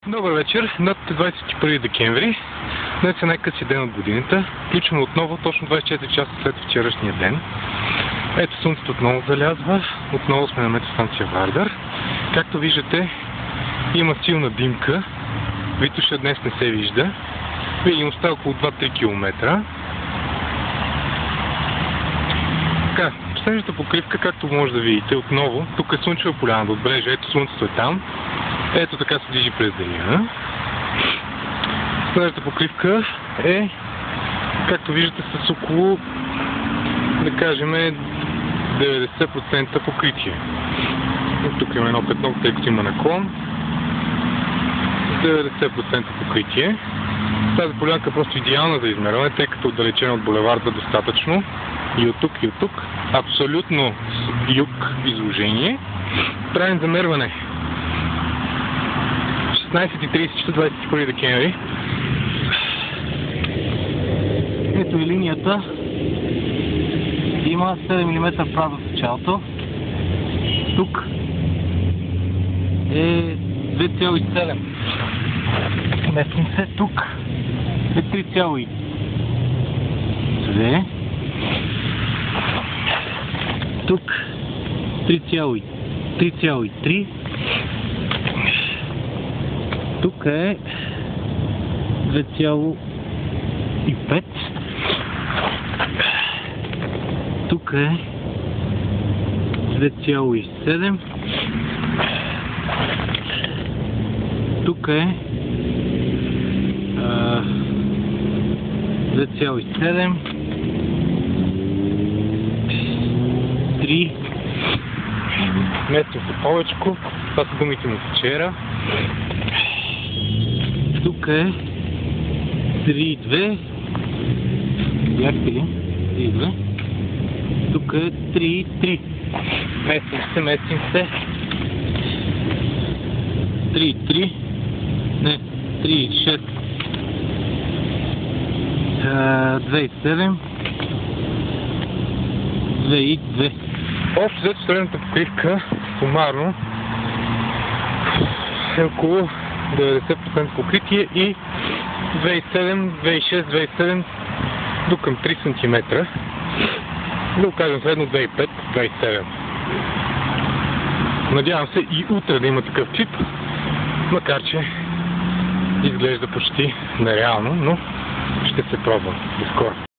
Добър вечер, над 21 декември. Днес е най-къси ден от годината. Включваме отново точно 24 часа след вчерашния ден. Ето, слънцето отново залязва. Отново сме на метеостанция Вардар. Както виждате, има силна димка. Витоша днес не се вижда. Видимостта около 2-3 км. Така, снежната покривка, както може да видите, отново, тук е слънчева поляна до отбрежа. Ето, слънцето е там. Ето така се движи през деня. Снежната покривка е, както виждате, с около, да кажем, 90% покритие. И тук има едно петно, тъй като има наклон. 90% покритие. Тази полянка е просто идеална за измерване, тъй като отдалечена от булеварда достатъчно. И от тук. Абсолютно юг изложение. Правим замерване. 16:30 часа, 21 декември. Ето и линията. Има 7 мм правда в началото. Тук е 2,7. Местим се. Тук е 3,2. Тук 3,3. Тук е 2,5. Тук е 2,7. Тук е 2,7. 3. Местим се повечко. Това са думите му вчера. Тук е 3,2. Бяхте ли? 3,2. Тук е 3,3. Местим се. 3,3. Не, 3,6. 2,7. 2,2. Общо взето средната покривка сумарно е около 90% покритие и 2,6-2,7 до към 3 см. Да го кажем средно 2,5-2,7. Надявам се и утре да има такъв тип, макар че изглежда почти нереално, но ще се пробвам. До скоро.